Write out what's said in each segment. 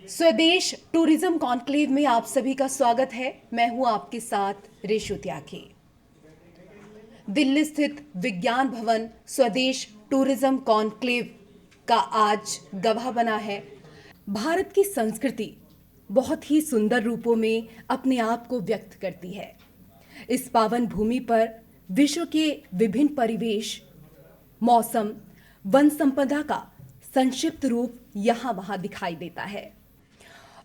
स्वदेश tourism conclave में आप सभी का स्वागत है। मैं हूं आपके साथ रेशु त्यागी। दिल्ली स्थित विज्ञान भवन स्वदेश टूरिज्म कॉन्क्लेव का आज गवाह बना है। भारत की संस्कृति बहुत ही सुंदर रूपों में अपने आप को व्यक्त करती है। इस पावन भूमि पर विश्व के विभिन्न परिवेश, मौसम, वन संपदा का संक्षिप्त रूप यहाँ वहाँ दिखाई देता है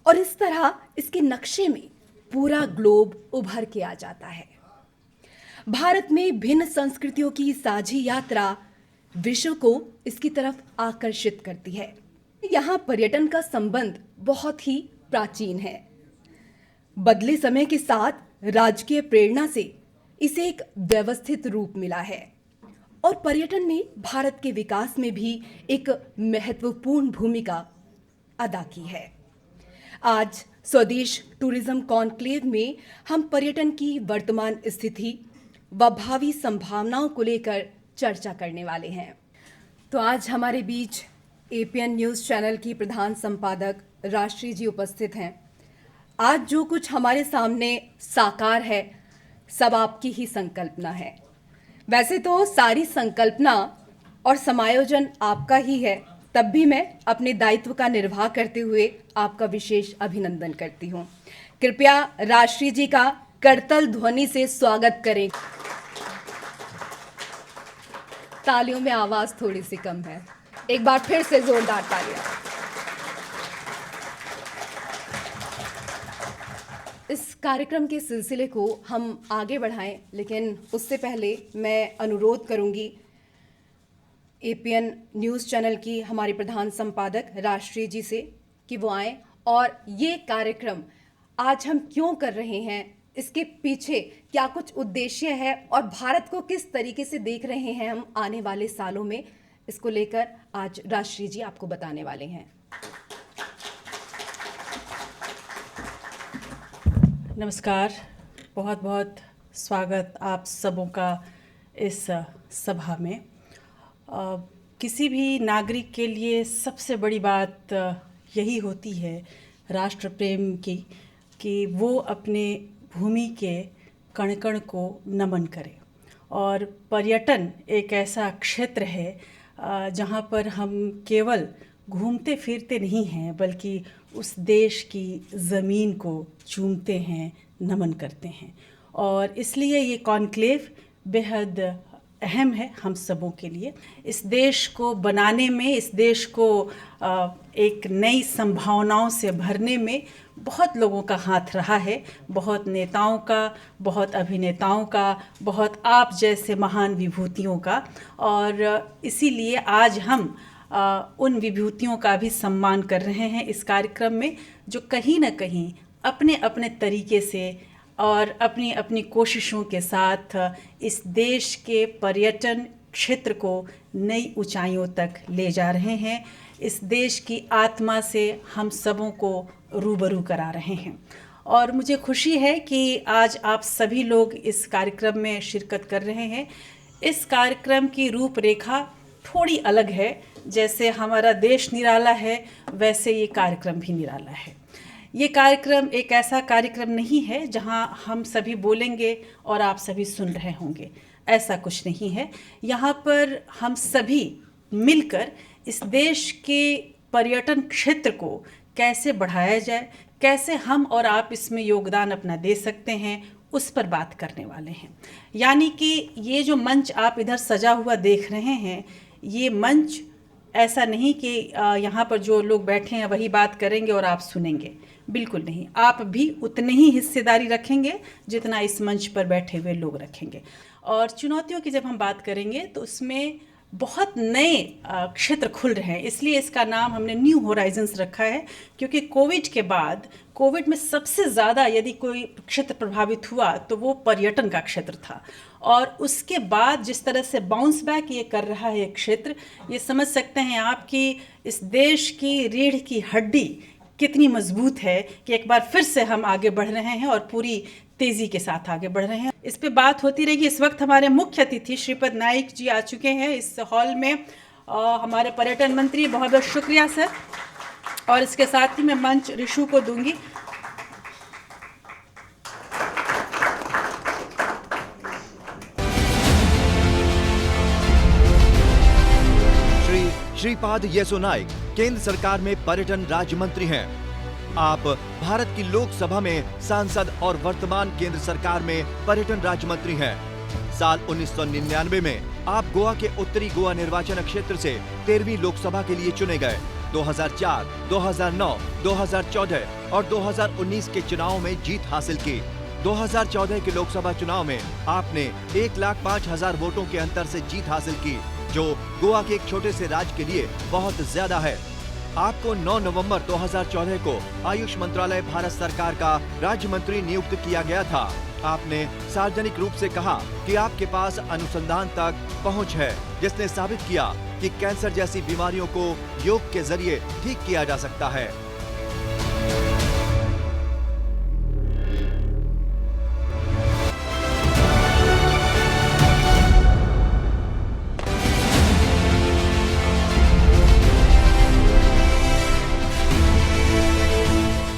और इस तरह इसके नक्शे में पूरा ग्लोब उभर के आ जाता है। भारत में भिन्न संस्कृतियों की साझी यात्रा विश्व को इसकी तरफ आकर्षित करती है। यहाँ पर्यटन का संबंध बहुत ही प्राचीन है। बदले समय के साथ राजकीय प्रेरणा से इसे एक व्यवस्थित रूप मिला है और पर्यटन ने भारत के विकास में भी एक महत्वपूर्ण भूमिका अदा की है। आज स्वदेश टूरिज्म कॉन्क्लेव में हम पर्यटन की वर्तमान स्थिति व भावी संभावनाओं को लेकर चर्चा करने वाले हैं। तो आज हमारे बीच एपीएन न्यूज़ चैनल की प्रधान संपादक राष्ट्रीय जी उपस्थित हैं। आज जो कुछ हमारे सामने साकार है सब आपकी ही संकल्पना है। वैसे तो सारी संकल्पना और समायोजन आपका ही है, तब भी मैं अपने दायित्व का निर्वाह करते हुए आपका विशेष अभिनंदन करती हूँ। कृपया राष्ट्रीय जी का करतल ध्वनि से स्वागत करें। तालियों में आवाज थोड़ी सी कम है, एक बार फिर से जोरदार तालियां। इस कार्यक्रम के सिलसिले को हम आगे बढ़ाएं, लेकिन उससे पहले मैं अनुरोध करूंगी एपीएन न्यूज़ चैनल की हमारी प्रधान संपादक राष्ट्रीय जी से कि वो आएं और ये कार्यक्रम आज हम क्यों कर रहे हैं, इसके पीछे क्या कुछ उद्देश्य है और भारत को किस तरीके से देख रहे हैं हम आने वाले सालों में, इसको लेकर आज राष्ट्रीय जी आपको बताने वाले हैं। नमस्कार, बहुत बहुत स्वागत आप सबों का इस सभा में। किसी भी नागरिक के लिए सबसे बड़ी बात यही होती है राष्ट्र प्रेम की कि वो अपने भूमि के कण कण को नमन करे। और पर्यटन एक ऐसा क्षेत्र है जहाँ पर हम केवल घूमते फिरते नहीं हैं बल्कि उस देश की ज़मीन को चूमते हैं, नमन करते हैं। और इसलिए ये कॉन्क्लेव बेहद अहम है हम सबों के लिए। इस देश को बनाने में, इस देश को एक नई संभावनाओं से भरने में बहुत लोगों का हाथ रहा है, बहुत नेताओं का, बहुत अभिनेताओं का, बहुत आप जैसे महान विभूतियों का। और इसीलिए आज हम उन विभूतियों का भी सम्मान कर रहे हैं इस कार्यक्रम में, जो कहीं ना कहीं अपने अपने तरीके से और अपनी अपनी कोशिशों के साथ इस देश के पर्यटन क्षेत्र को नई ऊंचाइयों तक ले जा रहे हैं। इस देश की आत्मा से हम सबों को रूबरू करा रहे हैं। और मुझे खुशी है कि आज आप सभी लोग इस कार्यक्रम में शिरकत कर रहे हैं। इस कार्यक्रम की रूपरेखा थोड़ी अलग है। जैसे हमारा देश निराला है, वैसे ये कार्यक्रम भी निराला है। ये कार्यक्रम एक ऐसा कार्यक्रम नहीं है जहां हम सभी बोलेंगे और आप सभी सुन रहे होंगे, ऐसा कुछ नहीं है। यहाँ पर हम सभी मिलकर इस देश के पर्यटन क्षेत्र को कैसे बढ़ाया जाए, कैसे हम और आप इसमें योगदान अपना दे सकते हैं, उस पर बात करने वाले हैं। यानी कि ये जो मंच आप इधर सजा हुआ देख रहे हैं, ये मंच ऐसा नहीं कि यहाँ पर जो लोग बैठे हैं वही बात करेंगे और आप सुनेंगे, बिल्कुल नहीं। आप भी उतनी ही हिस्सेदारी रखेंगे जितना इस मंच पर बैठे हुए लोग रखेंगे। और चुनौतियों की जब हम बात करेंगे तो उसमें बहुत नए क्षेत्र खुल रहे हैं, इसलिए इसका नाम हमने न्यू होराइजन्स रखा है। क्योंकि कोविड के बाद, कोविड में सबसे ज़्यादा यदि कोई क्षेत्र प्रभावित हुआ तो वो पर्यटन का क्षेत्र था। और उसके बाद जिस तरह से बाउंस बैक ये कर रहा है ये क्षेत्र, ये समझ सकते हैं आप कि इस देश की रीढ़ की हड्डी कितनी मजबूत है कि एक बार फिर से हम आगे बढ़ रहे हैं और पूरी तेज़ी के साथ आगे बढ़ रहे हैं। इस पे बात होती रहेगी। इस वक्त हमारे मुख्य अतिथि श्रीपद नाइक जी आ चुके हैं इस हॉल में। हमारे पर्यटन मंत्री, बहुत बहुत शुक्रिया सर। और इसके साथ ही मैं मंच ऋषु को दूंगी। श्रीपाद येसो नाइक केंद्र सरकार में पर्यटन राज्य मंत्री हैं। आप भारत की लोकसभा में सांसद और वर्तमान केंद्र सरकार में पर्यटन राज्य मंत्री हैं। साल 1999 में आप गोवा के उत्तरी गोवा निर्वाचन क्षेत्र से 13वीं लोकसभा के लिए चुने गए। 2004, 2009, 2014 और 2019 के चुनाव में जीत हासिल की। 2014 के लोकसभा चुनाव में आपने 1,05,000 वोटों के अंतर से जीत हासिल की, जो गोवा के एक छोटे से राज्य के लिए बहुत ज्यादा है। आपको 9 नवंबर 2014 को आयुष मंत्रालय भारत सरकार का राज्य मंत्री नियुक्त किया गया था। आपने सार्वजनिक रूप से कहा कि आपके पास अनुसंधान तक पहुंच है, जिसने साबित किया कि कैंसर जैसी बीमारियों को योग के जरिए ठीक किया जा सकता है।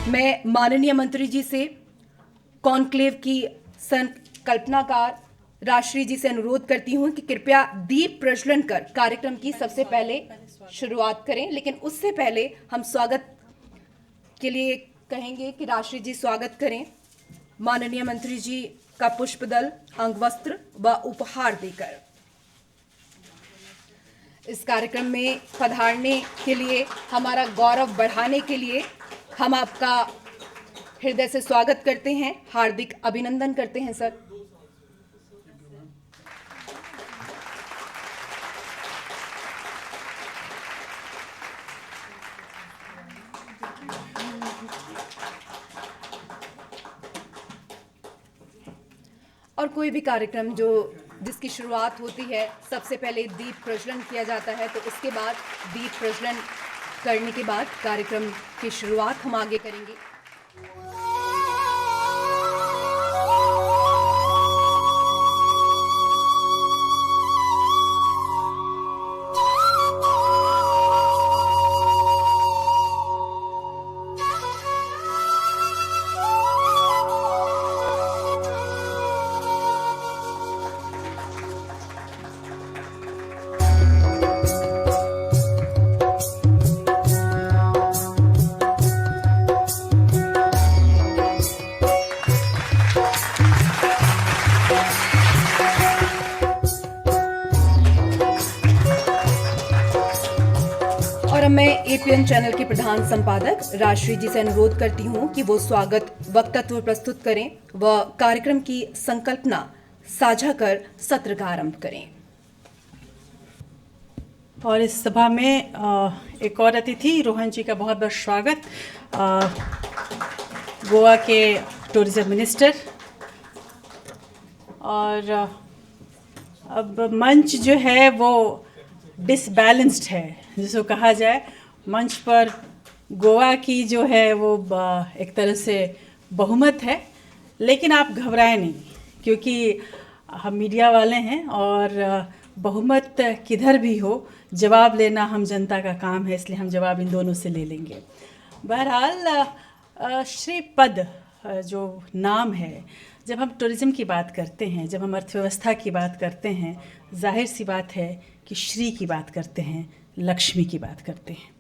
मैं माननीय मंत्री जी से कॉन्क्लेव की संकल्पनाकार राष्ट्रीय जी से अनुरोध करती हूं कि कृपया दीप प्रज्वलन कर कार्यक्रम की सबसे पहले शुरुआत करें। लेकिन उससे पहले हम स्वागत के लिए कहेंगे कि राष्ट्रीय जी स्वागत करें माननीय मंत्री जी का पुष्पदल, अंगवस्त्र व उपहार देकर। इस कार्यक्रम में पधारने के लिए, हमारा गौरव बढ़ाने के लिए हम आपका हृदय से स्वागत करते हैं, हार्दिक अभिनंदन करते हैं सर। और कोई भी कार्यक्रम जिसकी शुरुआत होती है, सबसे पहले दीप प्रज्वलन किया जाता है, तो उसके बाद दीप प्रज्वलन करने के बाद कार्यक्रम की शुरुआत हम आगे करेंगे। और अब मैं एपीएन चैनल के प्रधान संपादक राष्ट्रीय जी से अनुरोध करती हूं कि वो स्वागत वक्तव्य प्रस्तुत करें व कार्यक्रम की संकल्पना साझा कर सत्र का आरंभ करें। और इस सभा में एक और अतिथि रोहन जी का बहुत बहुत स्वागत, गोवा के टूरिज्म मिनिस्टर। और अब मंच जो है वो डिसबैलेंस्ड है, जिसको कहा जाए। मंच पर गोवा की जो है वो एक तरह से बहुमत है, लेकिन आप घबराएं नहीं, क्योंकि हम मीडिया वाले हैं और बहुमत किधर भी हो, जवाब लेना हम जनता का काम है, इसलिए हम जवाब इन दोनों से ले लेंगे। बहरहाल श्रीपद जो नाम है, जब हम टूरिज़्म की बात करते हैं, जब हम अर्थव्यवस्था की बात करते हैं, जाहिर सी बात है कि श्री की बात करते हैं, लक्ष्मी की बात करते हैं।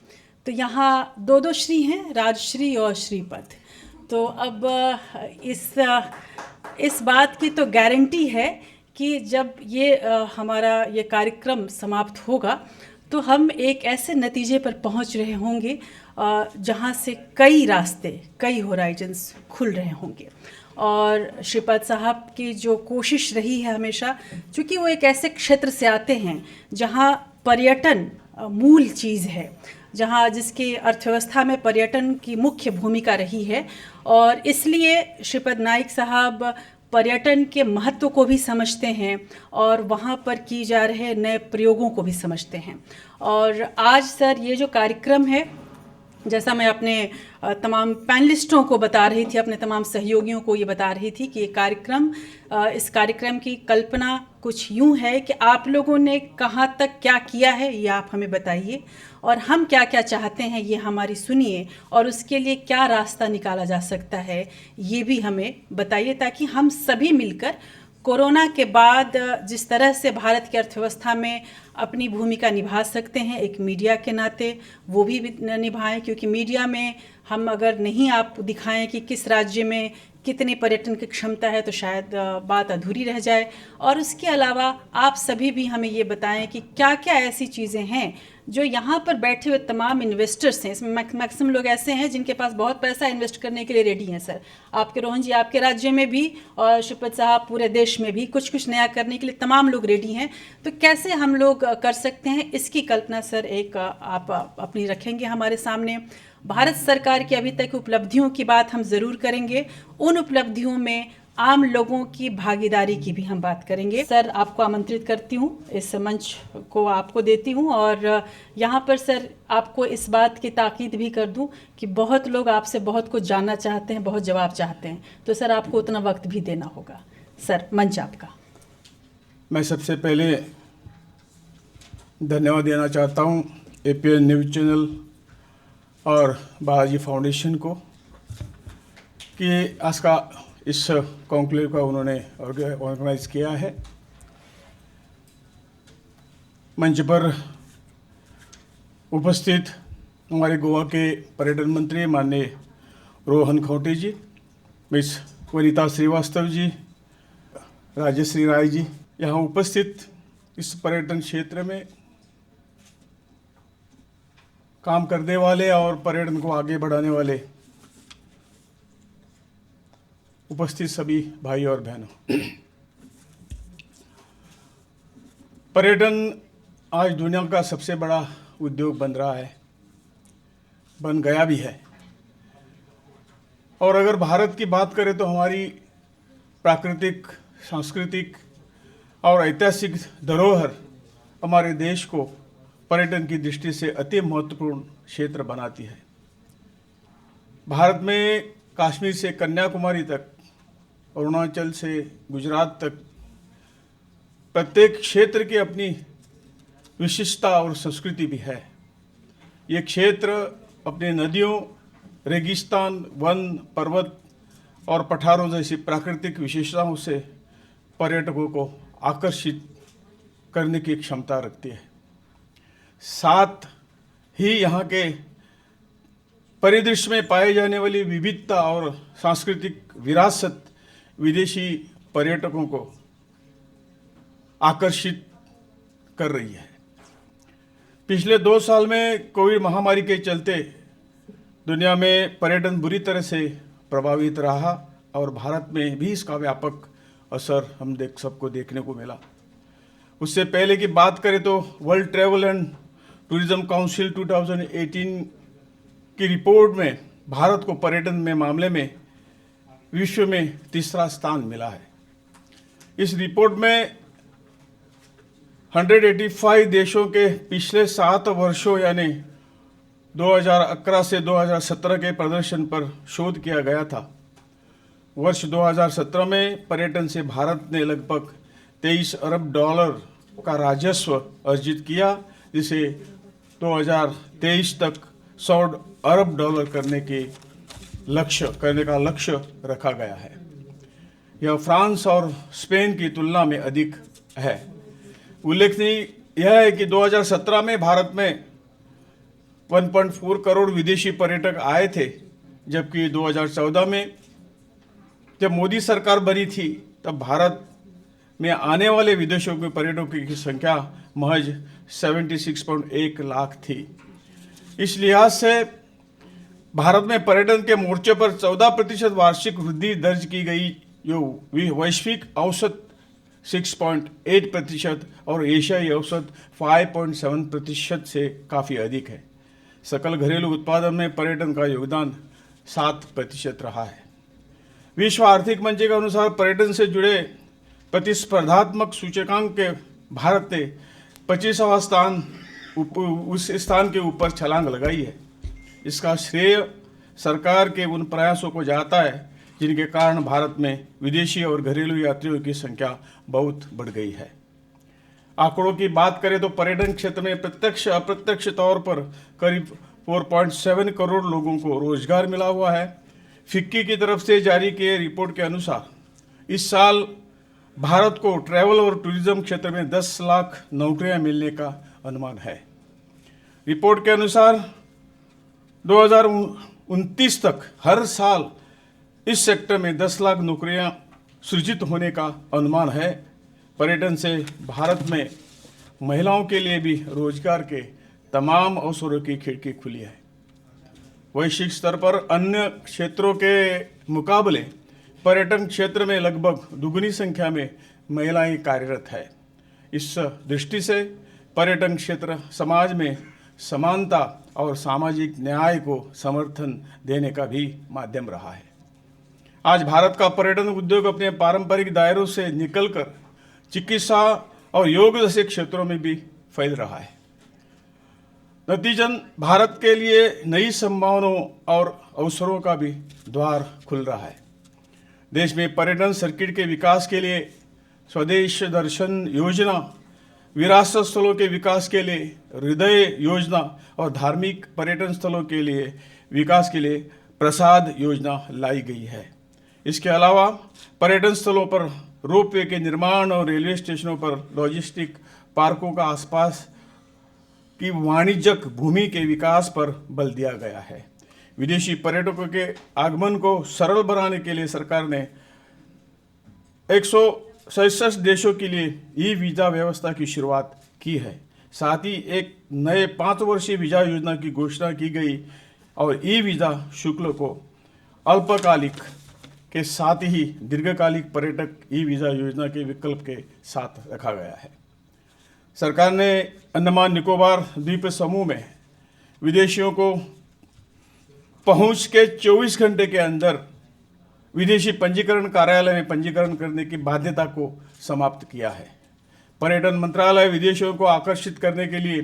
तो यहाँ दो श्री हैं, राजश्री और श्रीपद। तो अब इस बात की तो गारंटी है कि जब ये हमारा ये कार्यक्रम समाप्त होगा तो हम एक ऐसे नतीजे पर पहुंच रहे होंगे जहां से कई रास्ते, कई होराइजन्स खुल रहे होंगे। और श्रीपद साहब की जो कोशिश रही है हमेशा, चूँकि वो एक ऐसे क्षेत्र से आते हैं जहां पर्यटन मूल चीज़ है, जहां जिसकी अर्थव्यवस्था में पर्यटन की मुख्य भूमिका रही है, और इसलिए श्रीपद नाइक साहब पर्यटन के महत्व को भी समझते हैं और वहाँ पर की जा रहे नए प्रयोगों को भी समझते हैं। और आज सर ये जो कार्यक्रम है जैसा मैं अपने तमाम पैनलिस्टों को बता रही थी, अपने तमाम सहयोगियों को ये बता रही थी कि इस कार्यक्रम की कल्पना कुछ यूं है कि आप लोगों ने कहाँ तक क्या किया है ये आप हमें बताइए, और हम क्या क्या चाहते हैं ये हमारी सुनिए, और उसके लिए क्या रास्ता निकाला जा सकता है ये भी हमें बताइए, ताकि हम सभी मिलकर कोरोना के बाद जिस तरह से भारत की अर्थव्यवस्था में अपनी भूमिका निभा सकते हैं एक मीडिया के नाते, वो भी निभाएं। क्योंकि मीडिया में हम अगर नहीं आप दिखाएं कि किस राज्य में कितनी पर्यटन की क्षमता है तो शायद बात अधूरी रह जाए। और उसके अलावा आप सभी भी हमें ये बताएं कि क्या क्या ऐसी चीज़ें हैं जो यहाँ पर बैठे हुए तमाम इन्वेस्टर्स हैं, इसमें मैक्सिमम लोग ऐसे हैं जिनके पास बहुत पैसा इन्वेस्ट करने के लिए रेडी हैं। सर, आपके रोहन जी, आपके राज्य में भी, और शिवपत साहब पूरे देश में भी कुछ नया करने के लिए तमाम लोग रेडी हैं। तो कैसे हम लोग कर सकते हैं, इसकी कल्पना सर एक आप अपनी रखेंगे हमारे सामने। भारत सरकार की अभी तक उपलब्धियों की बात हम ज़रूर करेंगे, उन उपलब्धियों में आम लोगों की भागीदारी की भी हम बात करेंगे। सर, आपको आमंत्रित करती हूँ, इस मंच को आपको देती हूँ, और यहाँ पर सर आपको इस बात की ताकीद भी कर दूँ कि बहुत लोग आपसे बहुत कुछ जानना चाहते हैं, बहुत जवाब चाहते हैं, तो सर आपको उतना वक्त भी देना होगा। सर, मंच आपका। मैं सबसे पहले धन्यवाद देना चाहता हूँ APN न्यूज़ चैनल और बालाजी फाउंडेशन को कि आज का इस कॉन्क्लेव का उन्होंने ऑर्गेनाइज किया है। मंच पर उपस्थित हमारे गोवा के पर्यटन मंत्री माननीय रोहन खौटे जी, मिस वनिता श्रीवास्तव जी, राजश्री राय जी, यहाँ उपस्थित इस पर्यटन क्षेत्र में काम करने वाले और पर्यटन को आगे बढ़ाने वाले उपस्थित सभी भाई और बहनों, पर्यटन आज दुनिया का सबसे बड़ा उद्योग बन रहा है, बन गया भी है। और अगर भारत की बात करें तो हमारी प्राकृतिक, सांस्कृतिक और ऐतिहासिक धरोहर हमारे देश को पर्यटन की दृष्टि से अति महत्वपूर्ण क्षेत्र बनाती है। भारत में कश्मीर से कन्याकुमारी तक, अरुणाचल से गुजरात तक, प्रत्येक क्षेत्र की अपनी विशिष्टता और संस्कृति भी है। ये क्षेत्र अपने नदियों, रेगिस्तान, वन, पर्वत और पठारों जैसी प्राकृतिक विशेषताओं से पर्यटकों को आकर्षित करने की क्षमता रखती है। साथ ही यहाँ के परिदृश्य में पाए जाने वाली विविधता और सांस्कृतिक विरासत विदेशी पर्यटकों को आकर्षित कर रही है। पिछले 2 साल में कोविड महामारी के चलते दुनिया में पर्यटन बुरी तरह से प्रभावित रहा और भारत में भी इसका व्यापक असर हम सबको देखने को मिला। उससे पहले की बात करें तो world travel and tourism council 2018 की रिपोर्ट में भारत को पर्यटन में मामले में विश्व में 3रा स्थान मिला है। इस रिपोर्ट में 185 देशों के पिछले 7 वर्षों यानी 2011 से 2017 के प्रदर्शन पर शोध किया गया था। वर्ष 2017 में पर्यटन से भारत ने लगभग $23 अरब का राजस्व अर्जित किया, जिसे 2023 तक $100 अरब करने का लक्ष्य रखा गया है। यह फ्रांस और स्पेन की तुलना में अधिक है। उल्लेखनीय यह है कि 2017 में भारत में 1.4 करोड़ विदेशी पर्यटक आए थे, जबकि 2014 में जब मोदी सरकार बनी थी तब भारत में आने वाले विदेशों के पर्यटकों की संख्या महज 76.1 लाख थी। इस लिहाज से भारत में पर्यटन के मोर्चे पर 14% वार्षिक वृद्धि दर्ज की गई, जो वैश्विक औसत 6.8% और एशियाई औसत 5.7% से काफ़ी अधिक है। सकल घरेलू उत्पादन में पर्यटन का योगदान 7% रहा है। विश्व आर्थिक मंच के अनुसार पर्यटन से जुड़े प्रतिस्पर्धात्मक सूचकांक के भारत ने 25वां स्थान उस स्थान के ऊपर छलांग लगाई है। इसका श्रेय सरकार के उन प्रयासों को जाता है जिनके कारण भारत में विदेशी और घरेलू यात्रियों की संख्या बहुत बढ़ गई है। आंकड़ों की बात करें तो पर्यटन क्षेत्र में प्रत्यक्ष अप्रत्यक्ष तौर पर करीब 4.7 करोड़ लोगों को रोजगार मिला हुआ है। फिक्की की तरफ से जारी किए रिपोर्ट के अनुसार इस साल भारत को ट्रैवल और टूरिज्म क्षेत्र में 10 लाख नौकरियां मिलने का अनुमान है। रिपोर्ट के अनुसार 2029 तक हर साल इस सेक्टर में 10 लाख नौकरियां सृजित होने का अनुमान है। पर्यटन से भारत में महिलाओं के लिए भी रोजगार के तमाम अवसरों की खिड़की खुली है। वैश्विक स्तर पर अन्य क्षेत्रों के मुकाबले पर्यटन क्षेत्र में लगभग दुगनी संख्या में महिलाएं कार्यरत है। इस दृष्टि से पर्यटन क्षेत्र समाज में समानता और सामाजिक न्याय को समर्थन देने का भी माध्यम रहा है। आज भारत का पर्यटन उद्योग अपने पारंपरिक दायरों से निकलकर चिकित्सा और योग जैसे क्षेत्रों में भी फैल रहा है। नतीजन भारत के लिए नई संभावनाओं और अवसरों का भी द्वार खुल रहा है। देश में पर्यटन सर्किट के विकास के लिए स्वदेश दर्शन योजना, विरासत स्थलों के विकास के लिए हृदय योजना और धार्मिक पर्यटन स्थलों के लिए विकास के लिए प्रसाद योजना लाई गई है। इसके अलावा पर्यटन स्थलों पर रोपवे के निर्माण और रेलवे स्टेशनों पर लॉजिस्टिक पार्कों का आसपास की वाणिज्यिक भूमि के विकास पर बल दिया गया है। विदेशी पर्यटकों के आगमन को सरल बनाने के लिए सरकार ने 167 देशों के लिए ई वीज़ा व्यवस्था की शुरुआत की है। साथ ही एक नए 5 वर्षीय वीज़ा योजना की घोषणा की गई और ई वीज़ा शुल्क को अल्पकालिक के साथ ही दीर्घकालिक पर्यटक ई वीज़ा योजना के विकल्प के साथ रखा गया है। सरकार ने अंडमान निकोबार द्वीप समूह में विदेशियों को पहुंच के 24 घंटे के अंदर विदेशी पंजीकरण कार्यालय में पंजीकरण करने की बाध्यता को समाप्त किया है। पर्यटन मंत्रालय विदेशियों को आकर्षित करने के लिए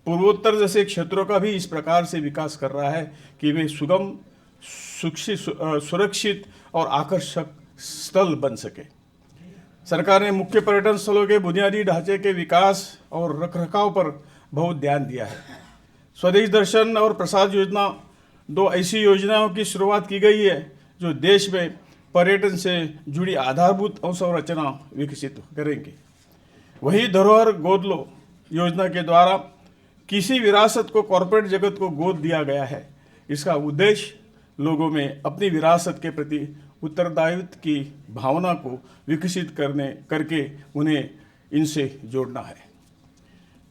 पूर्वोत्तर जैसे क्षेत्रों का भी इस प्रकार से विकास कर रहा है कि वे सुगम, सुरक्षित और आकर्षक स्थल बन सके। सरकार ने मुख्य पर्यटन स्थलों के बुनियादी ढांचे के विकास और रखरखाव पर बहुत ध्यान दिया है। स्वदेश दर्शन और प्रसाद योजना 2 ऐसी योजनाओं की शुरुआत की गई है जो देश में पर्यटन से जुड़ी आधारभूत अवसंरचना विकसित करेंगे। वही धरोहर गोद लो योजना के द्वारा किसी विरासत को कॉरपोरेट जगत को गोद दिया गया है। इसका उद्देश्य लोगों में अपनी विरासत के प्रति उत्तरदायित्व की भावना को विकसित करके उन्हें इनसे जोड़ना है।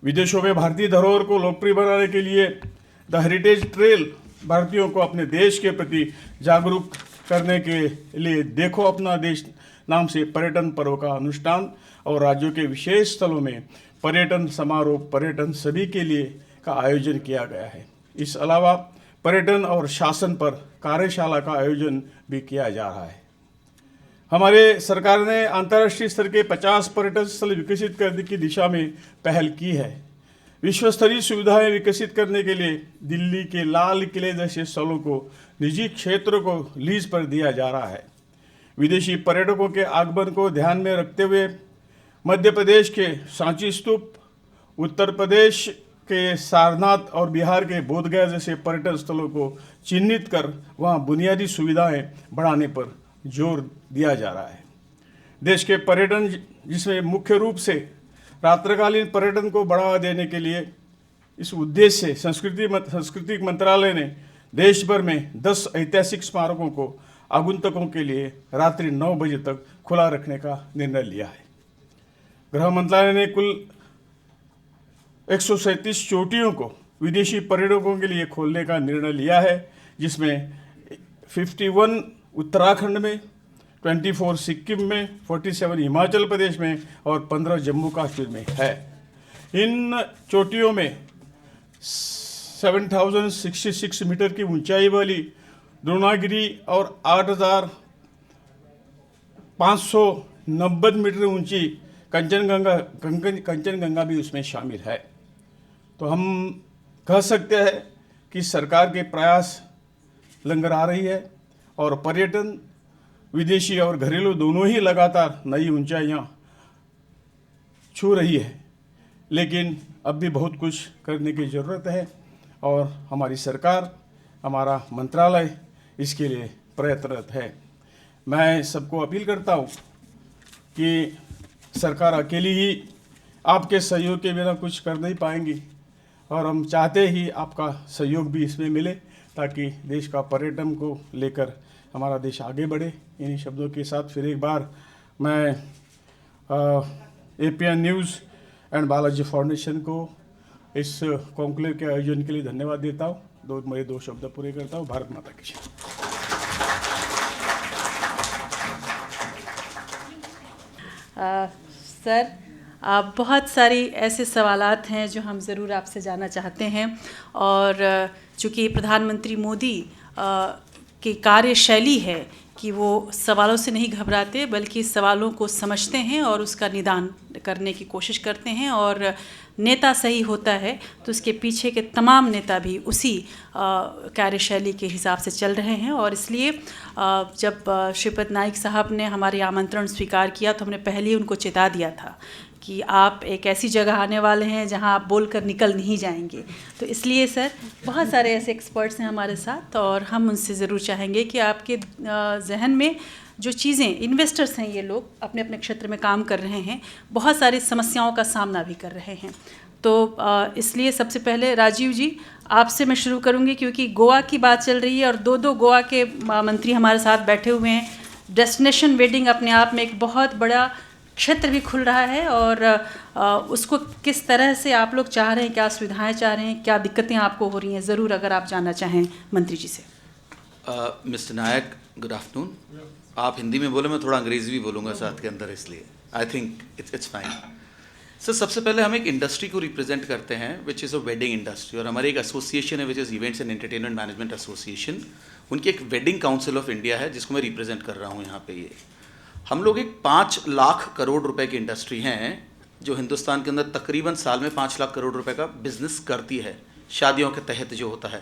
विदेशों में भारतीय धरोहर को लोकप्रिय बनाने के लिए द हेरिटेज ट्रेल भारतीयों को अपने देश के प्रति जागरूक करने के लिए देखो अपना देश नाम से पर्यटन पर्व का अनुष्ठान और राज्यों के विशेष स्थलों में पर्यटन समारोह पर्यटन सभी के लिए का आयोजन किया गया है। इस अलावा पर्यटन और शासन पर कार्यशाला का आयोजन भी किया जा रहा है। हमारे सरकार ने अंतर्राष्ट्रीय स्तर के 50 पर्यटन स्थल विकसित करने की दिशा में पहल की है। विश्व स्तरीय सुविधाएं विकसित करने के लिए दिल्ली के लाल किले जैसे स्थलों को निजी क्षेत्र को लीज पर दिया जा रहा है। विदेशी पर्यटकों के आगमन को ध्यान में रखते हुए मध्य प्रदेश के सांची स्तूप, उत्तर प्रदेश के सारनाथ और बिहार के बोधगया जैसे पर्यटन स्थलों को चिन्हित कर वहां बुनियादी सुविधाएं बढ़ाने पर जोर दिया जा रहा है। देश के पर्यटन जिसमें मुख्य रूप से रात्रिकालीन पर्यटन को बढ़ावा देने के लिए इस उद्देश्य से सांस्कृतिक मंत्रालय ने देश भर में 10 ऐतिहासिक स्मारकों को आगंतुकों के लिए रात्रि 9 बजे तक खुला रखने का निर्णय लिया है। गृह मंत्रालय ने कुल 137 चोटियों को विदेशी पर्यटकों के लिए खोलने का निर्णय लिया है, जिसमें 51 उत्तराखंड में, 24 सिक्किम में, 47 हिमाचल प्रदेश में और 15 जम्मू कश्मीर में है। इन चोटियों में 7066 मीटर की ऊंचाई वाली द्रोणागिरी और 8590 मीटर ऊंची कंचनगंगा भी उसमें शामिल है। तो हम कह सकते हैं कि सरकार के प्रयास लंगड़ा रही है और पर्यटन विदेशी और घरेलू दोनों ही लगातार नई ऊंचाइयां छू रही है, लेकिन अब भी बहुत कुछ करने की ज़रूरत है और हमारी सरकार, हमारा मंत्रालय इसके लिए प्रयत्नरत है। मैं सबको अपील करता हूँ कि सरकार अकेली ही आपके सहयोग के बिना कुछ कर नहीं पाएंगी और हम चाहते ही आपका सहयोग भी इसमें मिले ताकि देश का पर्यटन को लेकर हमारा देश आगे बढ़े। इन्हीं शब्दों के साथ फिर एक बार मैं APN news and Balaji foundation को इस कॉन्क्लेव के आयोजन के लिए धन्यवाद देता हूँ। मेरे दो शब्द पूरे करता हूँ। भारत माता की जय। सर, बहुत सारी ऐसे सवालात हैं जो हम ज़रूर आपसे जानना चाहते हैं और चूँकि प्रधानमंत्री मोदी की कार्यशैली है कि वो सवालों से नहीं घबराते बल्कि सवालों को समझते हैं और उसका निदान करने की कोशिश करते हैं और नेता सही होता है तो उसके पीछे के तमाम नेता भी उसी कार्यशैली के हिसाब से चल रहे हैं और इसलिए जब श्रीपद नाइक साहब ने हमारे आमंत्रण स्वीकार किया तो हमने पहले ही उनको चेता दिया था कि आप एक ऐसी जगह आने वाले हैं जहां आप बोलकर निकल नहीं जाएंगे। तो इसलिए सर, बहुत सारे ऐसे एक्सपर्ट्स हैं हमारे साथ और हम उनसे ज़रूर चाहेंगे कि आपके जहन में जो चीज़ें, इन्वेस्टर्स हैं ये लोग अपने अपने क्षेत्र में काम कर रहे हैं, बहुत सारी समस्याओं का सामना भी कर रहे हैं। तो इसलिए सबसे पहले राजीव जी आपसे मैं शुरू करूँगी क्योंकि गोवा की बात चल रही है और दो गोवा के मंत्री हमारे साथ बैठे हुए हैं। डेस्टिनेशन वेडिंग अपने आप में एक बहुत बड़ा क्षेत्र भी खुल रहा है और उसको किस तरह से आप लोग चाह रहे हैं, क्या सुविधाएं चाह रहे हैं, क्या दिक्कतें आपको हो रही हैं, ज़रूर अगर आप जानना चाहें मंत्री जी से। मिस्टर नायक, गुड आफ्टरनून। आप हिंदी में बोले, मैं थोड़ा अंग्रेजी भी बोलूँगा साथ के अंदर, इसलिए I think it's fine. Sir, सबसे पहले हम एक इंडस्ट्री को रिप्रेजेंट करते हैं which is a wedding industry और हमारी एक एसोसिएशन है which is events and entertainment management association. उनकी एक वेडिंग काउंसिल ऑफ इंडिया है जिसको मैं रिप्रेजेंट कर रहा हूँ यहाँ पे। ये हम लोग एक 5 लाख करोड़ रुपए की इंडस्ट्री हैं जो हिंदुस्तान के अंदर तकरीबन साल में 5 लाख करोड़ रुपए का बिजनेस करती है, शादियों के तहत जो होता है।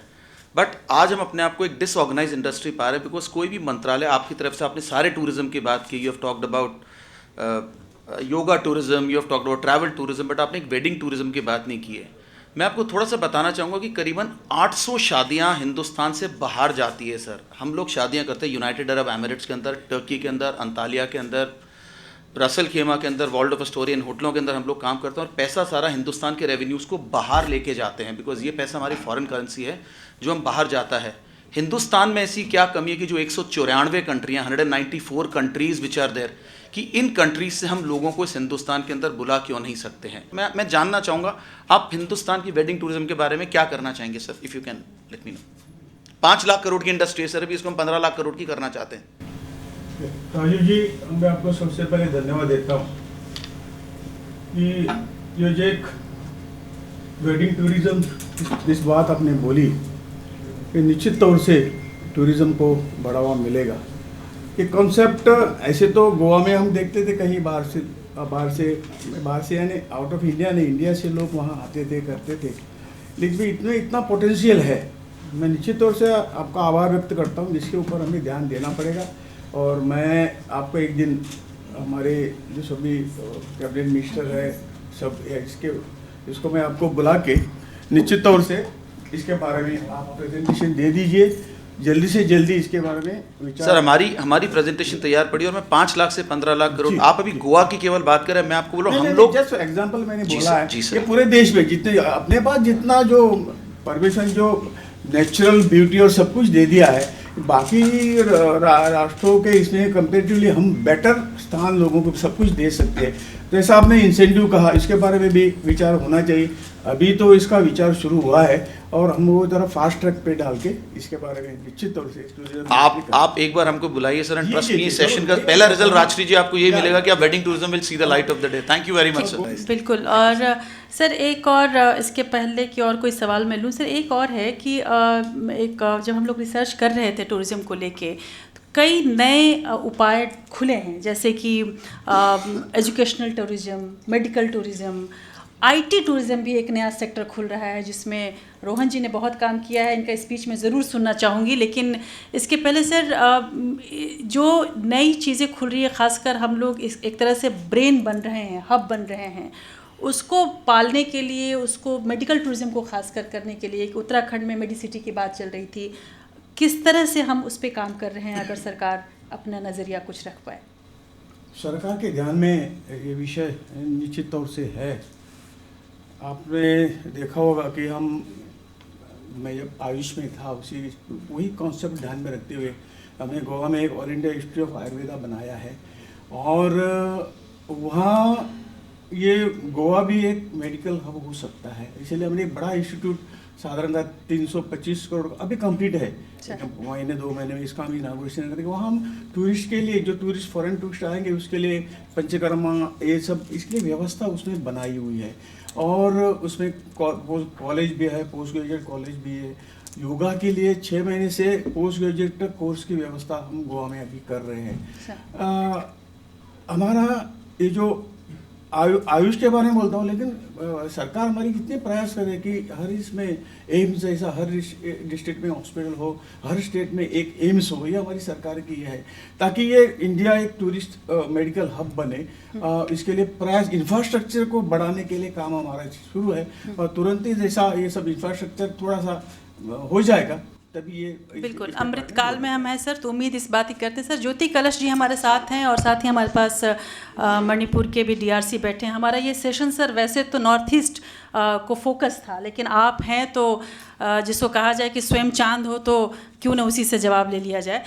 बट आज हम अपने आप को एक डिसऑर्गेनाइज इंडस्ट्री पा रहे हैं बिकॉज कोई भी मंत्रालय आपकी तरफ से, आपने सारे टूरिज्म की बात की, you have talked about yoga tourism, you have talked about travel tourism, but आपने एक वेडिंग टूरिज्म की बात नहीं की है। मैं आपको थोड़ा सा बताना चाहूँगा कि करीबन 800 शादियाँ हिंदुस्तान से बाहर जाती है सर। हम लोग शादियाँ करते हैं यूनाइटेड अरब एमिरेट्स के अंदर, टर्की के अंदर, अंतालिया के अंदर, रसल खेमा के अंदर, वर्ल्ड ऑफ एस्टोरियन होटलों के अंदर हम लोग काम करते हैं और पैसा सारा हिंदुस्तान के रेवेन्यूज़ को बाहर लेके जाते हैं बिकॉज ये पैसा हमारी फॉरेन करेंसी है जो हम बाहर जाता है। हिंदुस्तान में ऐसी क्या कमी है कि जो 194 कंट्रियाँ, 194 कंट्रीज़ विच आर देयर, कि इन कंट्रीज से हम लोगों को इस हिंदुस्तान के अंदर बुला क्यों नहीं सकते हैं। मैं जानना चाहूँगा आप हिंदुस्तान की वेडिंग टूरिज्म के बारे में क्या करना चाहेंगे sir, if you can let me know. 5 lakh crore की इंडस्ट्री है सर, अभी इसको हम 15 लाख करोड़ की करना चाहते हैं। राजीव जी, मैं आपको सबसे पहले धन्यवाद देता हूँ कि ये जो एक वेडिंग टूरिज्म जिस बात आपने बोली कि निश्चित तौर से टूरिज्म को बढ़ावा मिलेगा। ये कॉन्सेप्ट ऐसे तो गोवा में हम देखते थे कहीं बाहर से यानी आउट ऑफ इंडिया नहीं, इंडिया से लोग वहाँ आते थे, करते थे, लेकिन इतना पोटेंशियल है। मैं निश्चित तौर से आपका आभार व्यक्त करता हूँ जिसके ऊपर हमें ध्यान देना पड़ेगा और मैं आपको एक दिन हमारे जो सभी कैबिनेट मिनिस्टर है सब इसको मैं आपको बुला के निश्चित तौर से इसके बारे में आप प्रेजेंटेशन दे दीजिए, जल्दी से जल्दी इसके बारे में विचार। सर, हमारी प्रेजेंटेशन तैयार पड़ी और मैं 5 लाख से 15 लाख करोड़, आप अभी गोवा की केवल बात करें, मैं आपको बोल रहा हूँ हम लोग जस्ट एग्जांपल मैंने बोला है जी ये पूरे देश में जितने अपने पास जितना जो परमिशन, जो नेचुरल ब्यूटी और सब कुछ दे दिया है, बाकी राष्ट्रों के इसमें कंपेरेटिवली हम बेटर स्थान लोगों को सब कुछ दे सकते हैं। जैसा आपने इंसेंटिव कहा, इसके बारे में भी विचार होना चाहिए। अभी तो इसका विचार शुरू हुआ है और हम वो जरा फास्ट ट्रैक पे डाल के इसके बारे में निश्चित तौर से आप एक बार हमको बुलाइए sir, and trust me, session का पहला रिजल्ट राजश्री जी आपको ये मिलेगा कि आप wedding tourism will see the light of the day. Thank you very much sir. बिल्कुल। और सर एक और इसके पहले कि और कोई सवाल मैं लूँ सर, एक और है कि जब हम लोग रिसर्च कर रहे थे टूरिज्म को लेके, कई नए उपाय खुले हैं जैसे कि educational tourism, medical tourism IT tourism भी एक नया सेक्टर खुल रहा है जिसमें रोहन जी ने बहुत काम किया है। इनका स्पीच मैं ज़रूर सुनना चाहूँगी, लेकिन इसके पहले सर जो नई चीज़ें खुल रही है, ख़ासकर हम लोग इस एक तरह से ब्रेन बन रहे हैं, हब बन रहे हैं, उसको पालने के लिए, उसको मेडिकल टूरिज़्म को खासकर करने के लिए एक उत्तराखंड में मेडिसिटी की बात चल रही थी, किस तरह से हम उस पर काम कर रहे हैं, अगर सरकार अपना नज़रिया कुछ रख पाए? सरकार के ध्यान में ये विषय निश्चित तौर से है। आपने देखा होगा कि मैं जब आयुष में था वही कॉन्सेप्ट ध्यान में रखते हुए हमने गोवा में एक all India institute of Ayurveda बनाया है, और वहाँ ये गोवा भी एक मेडिकल हब हो सकता है। इसलिए हमने एक बड़ा इंस्टीट्यूट साधारणतः 325 करोड़ अभी कंप्लीट है, महीने 2 महीने में इसका भी इनागुरेशन करेंगे। वहाँ हम टूरिस्ट के लिए, जो फॉरेन टूरिस्ट आएंगे उसके लिए पंचकर्मा ये सब इसकी व्यवस्था उसने बनाई हुई है, और उसमें कॉलेज भी है, पोस्ट ग्रेजुएट कॉलेज भी है। योगा के लिए 6 महीने से पोस्ट ग्रेजुएट तक कोर्स की व्यवस्था हम गोवा में अभी कर रहे हैं। हमारा ये जो आयुष के बारे में बोलता हूँ, लेकिन सरकार हमारी कितने प्रयास करे कि हर इसमें एम्स जैसा हर डिस्ट्रिक्ट में हॉस्पिटल हो, हर स्टेट में एक एम्स हो, ये हमारी सरकार की है, ताकि ये इंडिया एक टूरिस्ट मेडिकल हब बने। इसके लिए प्रयास इंफ्रास्ट्रक्चर को बढ़ाने के लिए काम हमारा शुरू है, और तुरंत ही जैसा ये सब इंफ्रास्ट्रक्चर थोड़ा सा हो जाएगा तभी ये बिल्कुल अमृतकाल में हम हैं सर, तो उम्मीद इस बात की करते हैं। सर ज्योति कलश जी हमारे साथ हैं, और साथ ही हमारे पास मणिपुर के भी डीआरसी बैठे हैं। हमारा ये सेशन सर वैसे तो नॉर्थ ईस्ट को फोकस था, लेकिन आप हैं तो जिसको कहा जाए कि स्वयं चांद हो, तो क्यों ना उसी से जवाब ले लिया जाए।